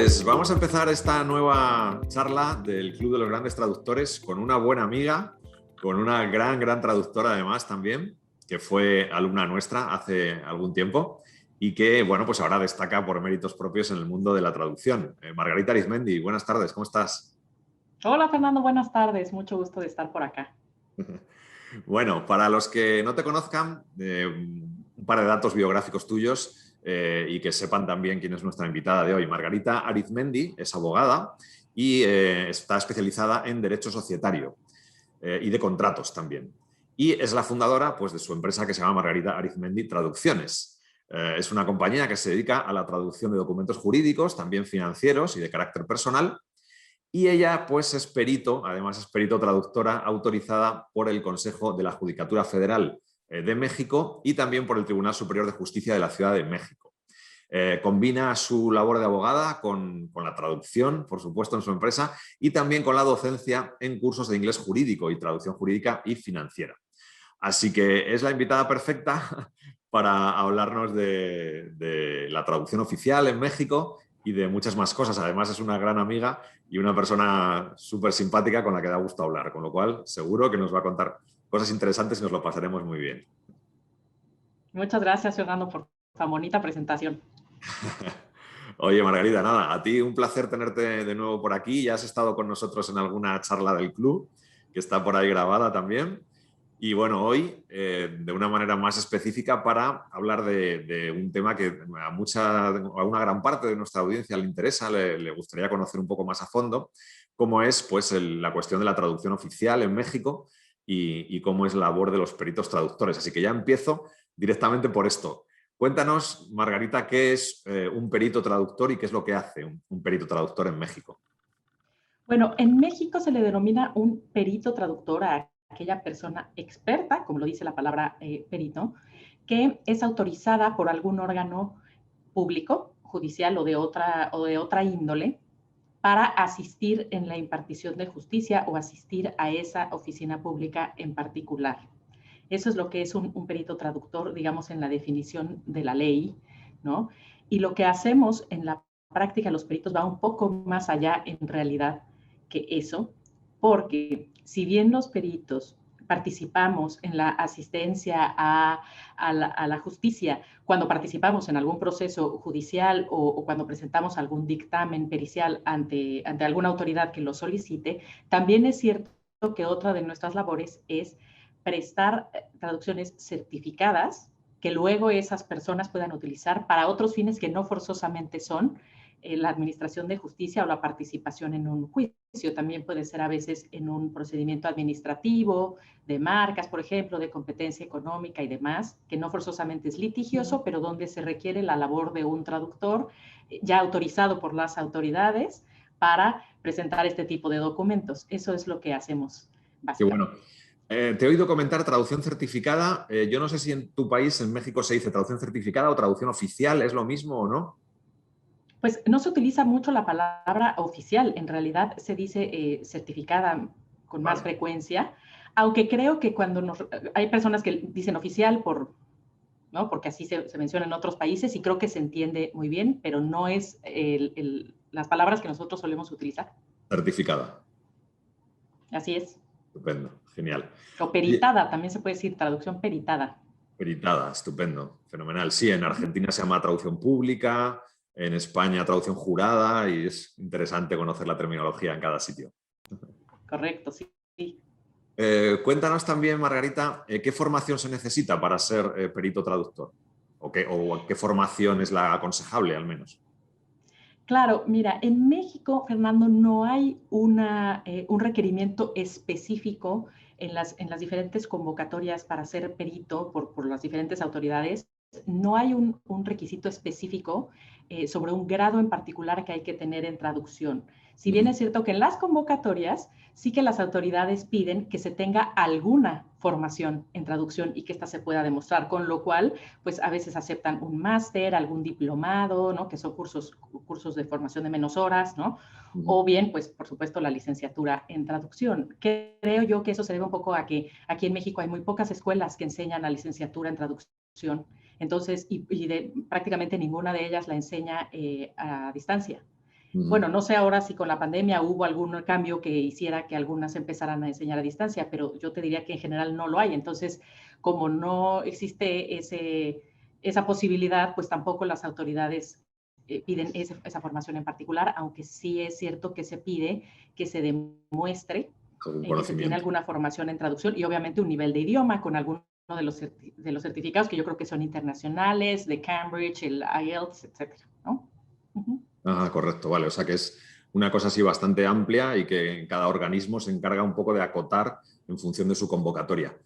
Pues vamos a empezar esta nueva charla del Club de los Grandes Traductores con una buena amiga, con una gran traductora además también, que fue alumna nuestra hace algún tiempo y que, bueno, pues ahora destaca por méritos propios en el mundo de la traducción. Margarita Arizmendi, buenas tardes, ¿cómo estás? Hola Fernando, buenas tardes, mucho gusto de estar por acá. Bueno, para los que no te conozcan, un par de datos biográficos tuyos y que sepan también quién es nuestra invitada de hoy. Margarita Arizmendi es abogada y está especializada en derecho societario y de contratos también. Y es la fundadora, pues, de su empresa que se llama Margarita Arizmendi Traducciones. Es una compañía que se dedica a la traducción de documentos jurídicos, también financieros y de carácter personal. Y ella, pues, es perito, además es perito traductora autorizada por el Consejo de la Judicatura Federal de México y también por el Tribunal Superior de Justicia de la Ciudad de México. Combina su labor de abogada con la traducción, por supuesto, en su empresa y también con la docencia en cursos de inglés jurídico y traducción jurídica y financiera. Así que es la invitada perfecta para hablarnos de la traducción oficial en México y de muchas más cosas. Además, es una gran amiga y una persona súper simpática con la que da gusto hablar, con lo cual seguro que nos va a contar cosas interesantes y nos lo pasaremos muy bien. Muchas gracias Fernando por tan bonita presentación. Oye, Margarita, nada, a ti un placer tenerte de nuevo por aquí. Ya has estado con nosotros en alguna charla del club, que está por ahí grabada también. Y bueno, hoy, de una manera más específica, para hablar de un tema que a una gran parte de nuestra audiencia le interesa, le gustaría conocer un poco más a fondo, cómo es, pues, la cuestión de la traducción oficial en México y cómo es la labor de los peritos traductores. Así que ya empiezo directamente por esto. Cuéntanos, Margarita, qué es un perito traductor y qué es lo que hace un perito traductor en México. Bueno, en México se le denomina un perito traductor a aquella persona experta, como lo dice la palabra perito, que es autorizada por algún órgano público, judicial o de otra índole, para asistir en la impartición de justicia o asistir a esa oficina pública en particular. Eso es lo que es un perito traductor, digamos, en la definición de la ley, ¿no? Y lo que hacemos en la práctica, los peritos, va un poco más allá en realidad que eso, porque si bien los peritos participamos en la asistencia a la justicia, cuando participamos en algún proceso judicial o cuando presentamos algún dictamen pericial ante alguna autoridad que lo solicite, también es cierto que otra de nuestras labores es prestar traducciones certificadas que luego esas personas puedan utilizar para otros fines que no forzosamente son la administración de justicia o la participación en un juicio. También puede ser a veces en un procedimiento administrativo, de marcas, por ejemplo, de competencia económica y demás, que no forzosamente es litigioso, pero donde se requiere la labor de un traductor ya autorizado por las autoridades para presentar este tipo de documentos. Eso es lo que hacemos Qué bueno. básicamente. Te he oído comentar traducción certificada. Yo no sé si en tu país, en México, se dice traducción certificada o traducción oficial. ¿Es lo mismo o no? Pues no se utiliza mucho la palabra oficial, en realidad se dice certificada con más Vale. frecuencia, aunque creo que hay personas que dicen oficial ¿no? Porque así se menciona en otros países y creo que se entiende muy bien, pero no es las palabras que nosotros solemos utilizar. Certificada. Así es. Estupendo. Genial. O Oye, peritada, también se puede decir traducción peritada. peritada, estupendo. Fenomenal. Sí, en Argentina se llama traducción pública, en España traducción jurada y es interesante conocer la terminología en cada sitio. Correcto, sí. Cuéntanos también, Margarita, ¿qué formación se necesita para ser perito traductor? ¿O qué formación es la aconsejable, al menos? Claro, mira, en México, Fernando, no hay un requerimiento específico en las diferentes convocatorias para ser perito por las diferentes autoridades. No hay un requisito específico sobre un grado en particular que hay que tener en traducción. Si bien es cierto que en las convocatorias sí que las autoridades piden que se tenga alguna formación en traducción y que ésta se pueda demostrar, con lo cual, pues a veces aceptan un máster, algún diplomado, ¿no? Que son cursos de formación de menos horas, ¿no? O bien, pues, por supuesto, la licenciatura en traducción. Creo yo que eso se debe un poco a que aquí en México hay muy pocas escuelas que enseñan la licenciatura en traducción. Entonces, prácticamente ninguna de ellas la enseña a distancia. Ujú. Bueno, no sé ahora si con la pandemia hubo algún cambio que hiciera que algunas empezaran a enseñar a distancia, pero yo te diría que en general no lo hay. Entonces, como no existe esa posibilidad, pues tampoco las autoridades piden esa formación en particular, aunque sí es cierto que se pide que se demuestre Algún que se tiene conocimiento. alguna formación en traducción y obviamente un nivel de idioma con alguno de los certificados que yo creo que son internacionales, de Cambridge, el IELTS, etcétera, ¿no? Uh-huh. Ah, correcto, vale. O sea que es una cosa así bastante amplia y que cada organismo se encarga un poco de acotar en función de su convocatoria.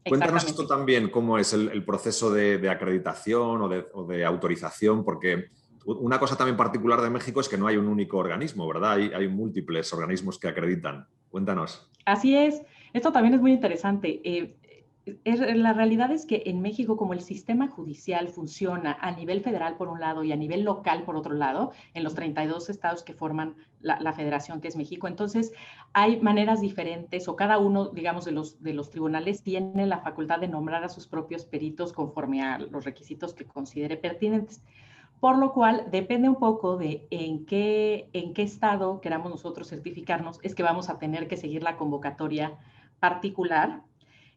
Cuéntanos esto Exactamente. también, cómo es el proceso de acreditación o de autorización, porque una cosa también particular de México es que no hay un único organismo, ¿verdad? Hay múltiples organismos que acreditan. Cuéntanos. Así es. Esto también es muy interesante. La realidad es que en México, como el sistema judicial funciona a nivel federal por un lado y a nivel local por otro lado, en los 32 estados que forman la federación que es México, entonces hay maneras diferentes o cada uno, digamos, de los tribunales tiene la facultad de nombrar a sus propios peritos conforme a los requisitos que considere pertinentes. Por lo cual, depende un poco de en qué estado queramos nosotros certificarnos, es que vamos a tener que seguir la convocatoria particular.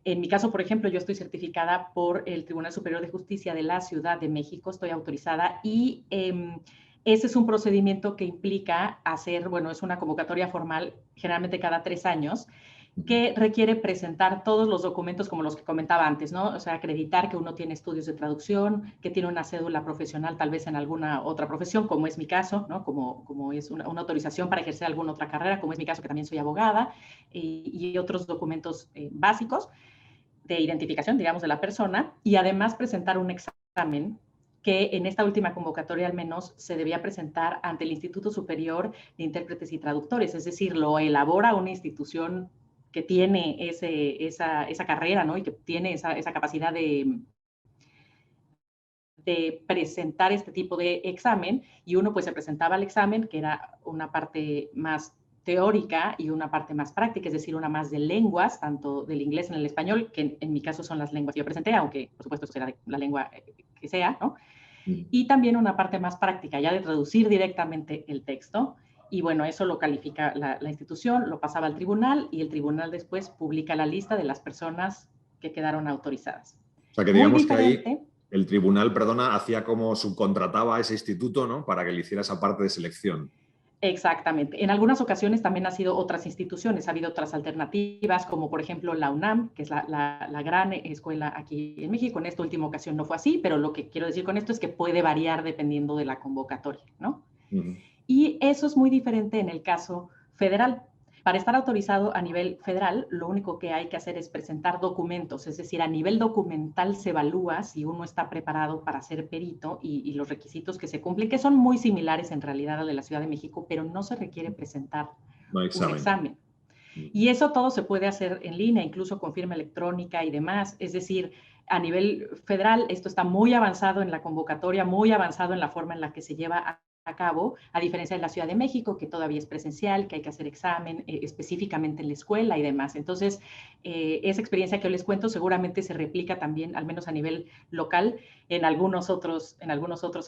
En mi caso, por ejemplo, yo estoy certificada por el Tribunal Superior de Justicia de la Ciudad de México, estoy autorizada y ese es un procedimiento que implica hacer, bueno, es una convocatoria formal generalmente cada 3 años, que requiere presentar todos los documentos como los que comentaba antes, ¿no? O sea, acreditar que uno tiene estudios de traducción, que tiene una cédula profesional tal vez en alguna otra profesión, como es mi caso, ¿no? Como es una autorización para ejercer alguna otra carrera, como es mi caso que también soy abogada, y otros documentos básicos de identificación, digamos, de la persona, y además presentar un examen que en esta última convocatoria al menos se debía presentar ante el Instituto Superior de Intérpretes y Traductores, es decir, lo elabora una institución que tiene esa carrera, ¿no? Y que tiene esa capacidad de presentar este tipo de examen, y uno pues se presentaba al examen, que era una parte más teórica y una parte más práctica, es decir, una más de lenguas, tanto del inglés en el español, que en mi caso son las lenguas que yo presenté, aunque por supuesto será de la lengua que sea, ¿no? Y también una parte más práctica, ya de traducir directamente el texto. Y bueno, eso lo califica la institución, lo pasaba al tribunal y el tribunal después publica la lista de las personas que quedaron autorizadas. O sea que Muy digamos que ahí diferente. el tribunal, perdona, hacía como subcontrataba a ese instituto, ¿no? Para que le hiciera esa parte de selección. Exactamente. En algunas ocasiones también ha sido otras instituciones, ha habido otras alternativas, como por ejemplo la UNAM, que es la gran escuela aquí en México. En esta última ocasión no fue así, pero lo que quiero decir con esto es que puede variar dependiendo de la convocatoria, ¿no? Uh-huh. Y eso es muy diferente en el caso federal. Para estar autorizado a nivel federal, lo único que hay que hacer es presentar documentos, es decir, a nivel documental se evalúa si uno está preparado para ser perito y los requisitos que se cumplen, que son muy similares en realidad a de la Ciudad de México, pero no se requiere presentar No hay un examen. examen. Y eso todo se puede hacer en línea, incluso con firma electrónica y demás. Es decir, a nivel federal, esto está muy avanzado en la convocatoria, muy avanzado en la forma en la que se lleva a cabo, a diferencia de la Ciudad de México, que todavía es presencial, que hay que hacer examen específicamente en la escuela y demás. Entonces, esa experiencia que yo les cuento seguramente se replica también, al menos a nivel local, en algunos otros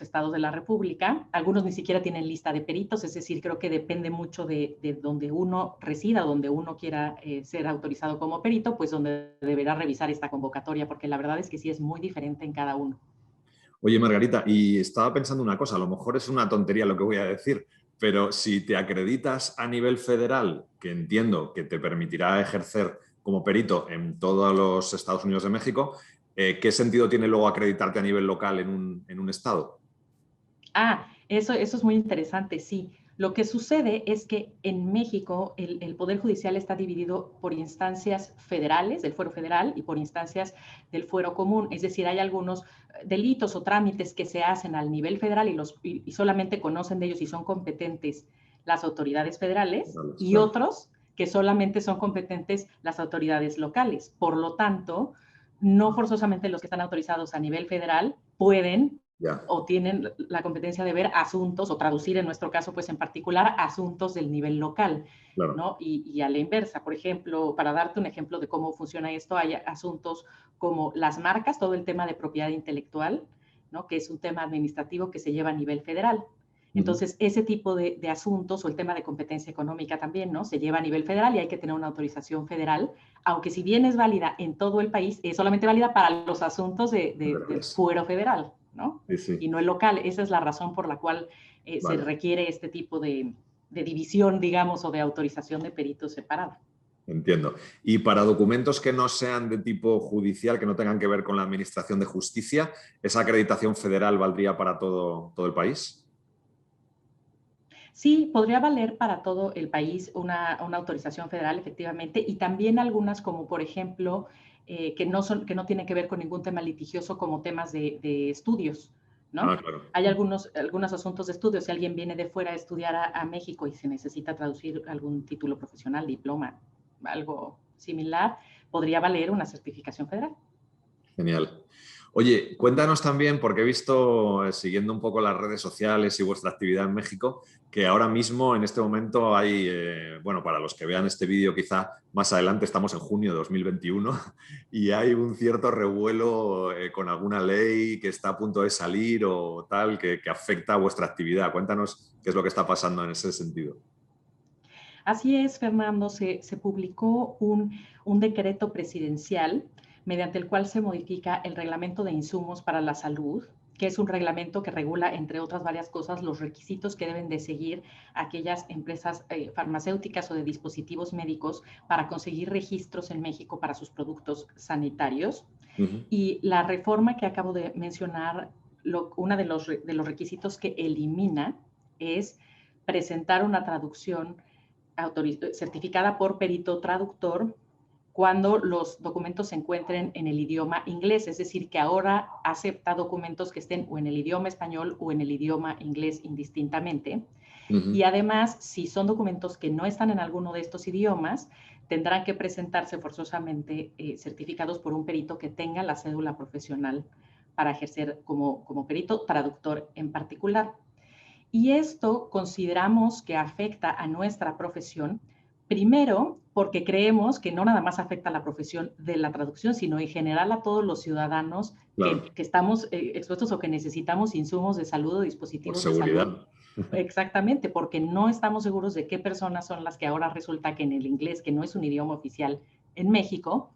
estados de la República. Algunos ni siquiera tienen lista de peritos, es decir, creo que depende mucho de donde uno resida, donde uno quiera ser autorizado como perito, pues donde deberá revisar esta convocatoria, porque la verdad es que sí es muy diferente en cada uno. Oye, Margarita, y estaba pensando una cosa, a lo mejor es una tontería lo que voy a decir, pero si te acreditas a nivel federal, que entiendo que te permitirá ejercer como perito en todos los Estados Unidos de México, ¿qué sentido tiene luego acreditarte a nivel local en un estado? Eso es muy interesante, sí. Lo que sucede es que en México el Poder Judicial está dividido por instancias federales, del fuero federal, y por instancias del fuero común. Es decir, hay algunos delitos o trámites que se hacen al nivel federal y solamente conocen de ellos y son competentes las autoridades federales, y Claro. otros que solamente son competentes las autoridades locales. Por lo tanto, no forzosamente los que están autorizados a nivel federal pueden Ya, o tienen la competencia de ver asuntos o traducir, en nuestro caso, pues en particular, asuntos del nivel local, claro. ¿no? Y a la inversa, por ejemplo, para darte un ejemplo de cómo funciona esto, hay asuntos como las marcas, todo el tema de propiedad intelectual, ¿no? Que es un tema administrativo que se lleva a nivel federal. Ujú. Entonces, ese tipo de asuntos o el tema de competencia económica también, ¿no? Se lleva a nivel federal y hay que tener una autorización federal, aunque si bien es válida en todo el país, es solamente válida para los asuntos del Federales. fuero federal, ¿no? Sí, sí. Y no el local. Esa es la razón por la cual se Vale. requiere este tipo de división, digamos, o de autorización de peritos separada. Entiendo. Y para documentos que no sean de tipo judicial, que no tengan que ver con la Administración de Justicia, ¿esa acreditación federal valdría para todo el país? Sí, podría valer para todo el país una autorización federal, efectivamente, y también algunas como, por ejemplo, que no tienen que ver con ningún tema litigioso como temas de estudios, Ah, ¿no? claro. Hay algunos asuntos de estudios. Si alguien viene de fuera a estudiar a México y se necesita traducir algún título profesional, diploma, algo similar, podría valer una certificación federal. Genial. Oye, cuéntanos también, porque he visto, siguiendo un poco las redes sociales y vuestra actividad en México, que ahora mismo, en este momento, hay, bueno, para los que vean este vídeo, quizá más adelante, estamos en junio de 2021, y hay un cierto revuelo con alguna ley que está a punto de salir o tal, que afecta a vuestra actividad. Cuéntanos qué es lo que está pasando en ese sentido. Así es, Fernando, se publicó un decreto presidencial mediante el cual se modifica el reglamento de insumos para la salud, que es un reglamento que regula, entre otras varias cosas, los requisitos que deben de seguir aquellas empresas farmacéuticas o de dispositivos médicos para conseguir registros en México para sus productos sanitarios. Ujú. Y la reforma que acabo de mencionar, uno de los requisitos que elimina es presentar una traducción certificada por perito traductor cuando los documentos se encuentren en el idioma inglés, es decir, que ahora acepta documentos que estén o en el idioma español o en el idioma inglés indistintamente. Y Ujú. además, si son documentos que no están en alguno de estos idiomas, tendrán que presentarse forzosamente certificados por un perito que tenga la cédula profesional para ejercer como perito traductor en particular. Y esto consideramos que afecta a nuestra profesión, primero porque creemos que no nada más afecta a la profesión de la traducción, sino en general a todos los ciudadanos Claro, que estamos expuestos o que necesitamos insumos de salud o por dispositivos de salud. seguridad. Exactamente, porque no estamos seguros de qué personas son las que ahora resulta que en el inglés, que no es un idioma oficial en México,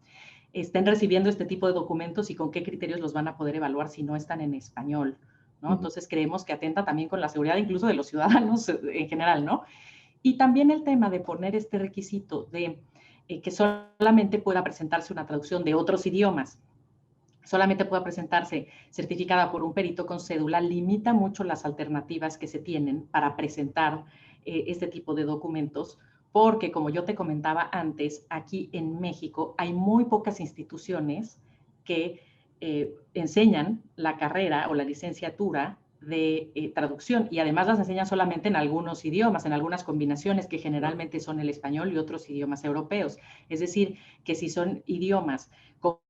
estén recibiendo este tipo de documentos y con qué criterios los van a poder evaluar si no están en español, ¿no? Ujú. Entonces creemos que atenta también con la seguridad incluso de los ciudadanos en general, ¿no? Y también el tema de poner este requisito de que solamente pueda presentarse una traducción de otros idiomas, solamente pueda presentarse certificada por un perito con cédula, limita mucho las alternativas que se tienen para presentar este tipo de documentos, porque como yo te comentaba antes, aquí en México hay muy pocas instituciones que enseñan la carrera o la licenciatura de traducción y además las enseñan solamente en algunos idiomas, en algunas combinaciones que Claro. generalmente son el español y otros idiomas europeos. Es decir, que si son idiomas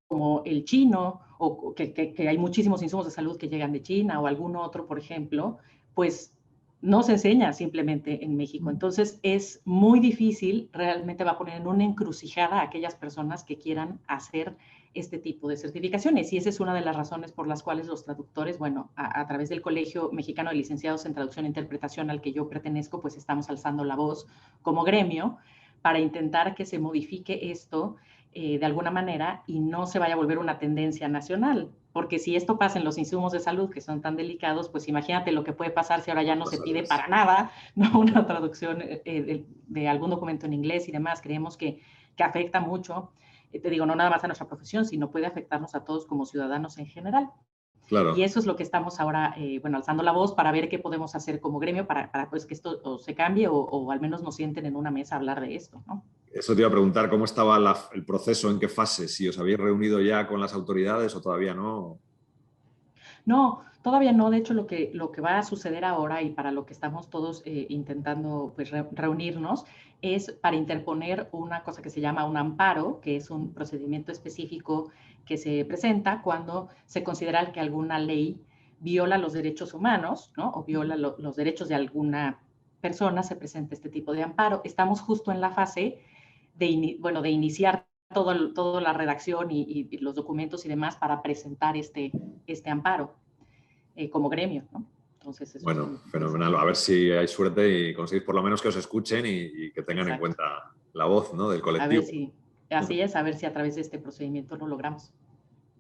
como el chino, o que hay muchísimos insumos de salud que llegan de China o algún otro, por ejemplo, pues no se enseña simplemente en México. Entonces es muy difícil, realmente va a poner en una encrucijada a aquellas personas que quieran hacer este tipo de certificaciones. Y esa es una de las razones por las cuales los traductores, bueno, a través del Colegio Mexicano de Licenciados en Traducción e Interpretación al que yo pertenezco, pues estamos alzando la voz como gremio para intentar que se modifique esto de alguna manera y no se vaya a volver una tendencia nacional. Porque si esto pasa en los insumos de salud que son tan delicados, pues imagínate lo que puede pasar si ahora ya no se pide para nada, ¿no? Una traducción de algún documento en inglés y demás. Creemos que afecta mucho, te digo, no nada más a nuestra profesión, sino puede afectarnos a todos como ciudadanos en general. Y Claro. eso es lo que estamos ahora, bueno, alzando la voz para ver qué podemos hacer como gremio para pues, que esto o se cambie o al menos nos sienten en una mesa a hablar de esto, ¿no? Eso te iba a preguntar, ¿cómo estaba el proceso? ¿En qué fase? ¿Si os habéis reunido ya con las autoridades o todavía no? No, todavía no. De hecho, lo que va a suceder ahora y para lo que estamos todos intentando pues, reunirnos es para interponer una cosa que se llama un amparo, que es un procedimiento específico que se presenta cuando se considera que alguna ley viola los derechos humanos, ¿no? O viola los derechos de alguna persona, se presenta este tipo de amparo. Estamos justo en la fase bueno, de iniciar toda la redacción y los documentos y demás para presentar este amparo como gremio, ¿no? Entonces, eso Bueno, es fenomenal. A ver si hay suerte y conseguís por lo menos que os escuchen y que tengan en exacto. cuenta la voz, ¿no?, del A ver colectivo. si, así es, a ver si a través de este procedimiento lo logramos.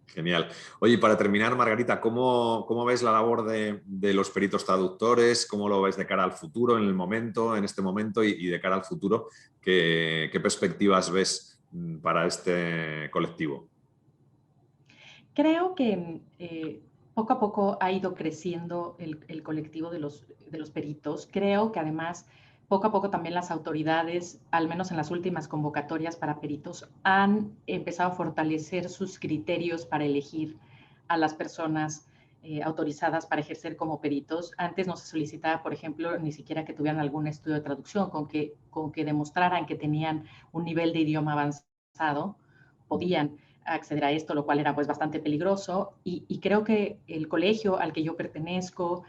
Genial. Oye, y para terminar, Margarita, ¿cómo ves la labor de los peritos traductores? ¿Cómo lo ves de cara al futuro, en este momento y de cara al futuro? ¿Qué perspectivas ves para este colectivo? Creo que poco a poco ha ido creciendo el colectivo de los peritos. Creo que además poco a poco también las autoridades, al menos en las últimas convocatorias para peritos, han empezado a fortalecer sus criterios para elegir a las personas autorizadas para ejercer como peritos. Antes no se solicitaba, por ejemplo, ni siquiera que tuvieran algún estudio de traducción, con que demostraran que tenían un nivel de idioma avanzado, podían acceder a esto, lo cual era pues bastante peligroso. Y creo que el colegio al que yo pertenezco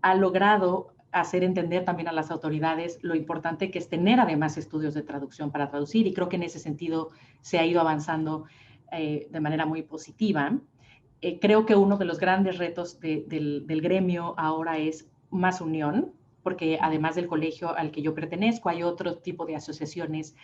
ha logrado hacer entender también a las autoridades lo importante que es tener además estudios de traducción para traducir, y creo que en ese sentido se ha ido avanzando de manera muy positiva. Creo que uno de los grandes retos del gremio ahora es más unión, porque además del colegio al que yo pertenezco, hay otro tipo de asociaciones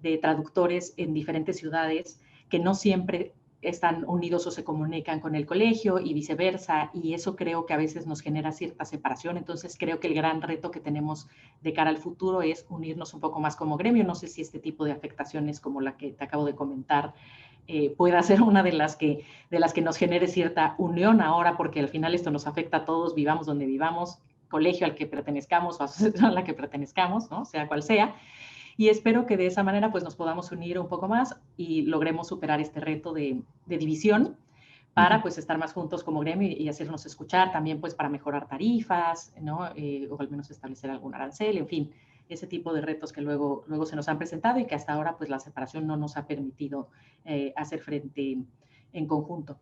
de traductores en diferentes ciudades que no siempre están unidos o se comunican con el colegio y viceversa, y eso creo que a veces nos genera cierta separación. Entonces creo que el gran reto que tenemos de cara al futuro es unirnos un poco más como gremio. No sé si este tipo de afectaciones como la que te acabo de comentar pueda ser una de las que nos genere cierta unión ahora, porque al final esto nos afecta a todos, vivamos donde vivamos, colegio al que pertenezcamos o asociación a la que pertenezcamos, ¿no? Sea cual sea. Y espero que de esa manera pues nos podamos unir un poco más y logremos superar este reto de división para pues estar más juntos como gremio y hacernos escuchar, también pues para mejorar tarifas, ¿no? O al menos establecer algún arancel, en fin, ese tipo de retos que luego se nos han presentado y que hasta ahora pues la separación no nos ha permitido hacer frente en conjunto.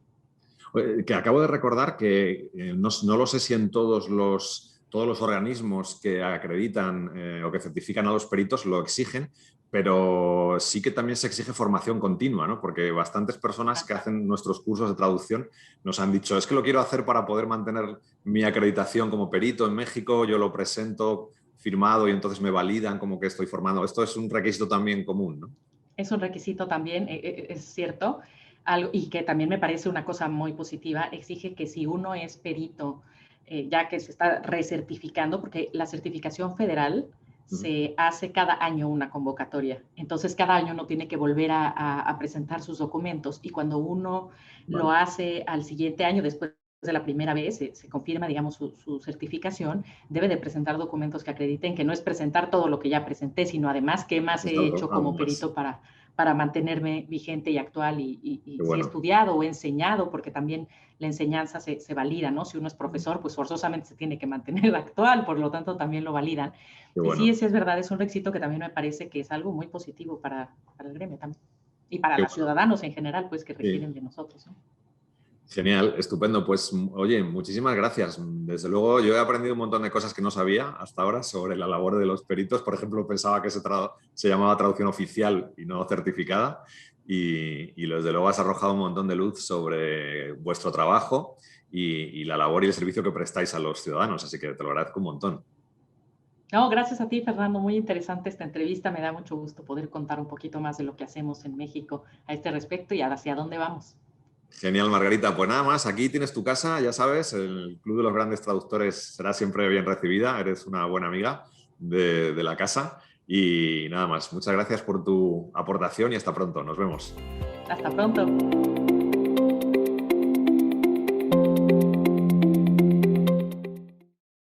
Que acabo de recordar que no lo sé si en todos los organismos que acreditan o que certifican a los peritos lo exigen, pero sí que también se exige formación continua, ¿no? Porque bastantes personas que hacen nuestros cursos de traducción nos han dicho, es que lo quiero hacer para poder mantener mi acreditación como perito en México, yo lo presento firmado y entonces me validan como que estoy formado. Esto es un requisito también común, ¿no? Es un requisito también, es cierto, algo, y que también me parece una cosa muy positiva, exige que si uno es perito, ya que se está recertificando, porque la certificación federal se hace cada año una convocatoria, entonces cada año uno tiene que volver a presentar sus documentos, y cuando uno lo hace al siguiente año, después de la primera vez, se confirma, digamos, su certificación, debe de presentar documentos que acrediten que no es presentar todo lo que ya presenté, sino además qué más he hecho como perito para mantenerme vigente y actual y si he Bueno, estudiado o he enseñado, porque también la enseñanza se valida, ¿no? Si uno es profesor, pues forzosamente se tiene que mantener actual, por lo tanto también lo validan. qué Y sí, bueno. es verdad, es un requisito que también me parece que es algo muy positivo para el gremio también. Y para Qué los bueno. ciudadanos en general, pues que Sí. requieren de nosotros, ¿no? Genial, estupendo. Pues oye, muchísimas gracias. Desde luego, yo he aprendido un montón de cosas que no sabía hasta ahora sobre la labor de los peritos. Por ejemplo, pensaba que se llamaba traducción oficial y no certificada. Y desde luego has arrojado un montón de luz sobre vuestro trabajo y la labor y el servicio que prestáis a los ciudadanos. Así que te lo agradezco un montón. No, gracias a ti, Fernando. Muy interesante esta entrevista. Me da mucho gusto poder contar un poquito más de lo que hacemos en México a este respecto y hacia dónde vamos. Genial, Margarita. Pues nada más, aquí tienes tu casa, ya sabes, el Club de los Grandes Traductores será siempre bien recibida, eres una buena amiga de la casa y nada más, muchas gracias por tu aportación y hasta pronto, nos vemos. Hasta pronto.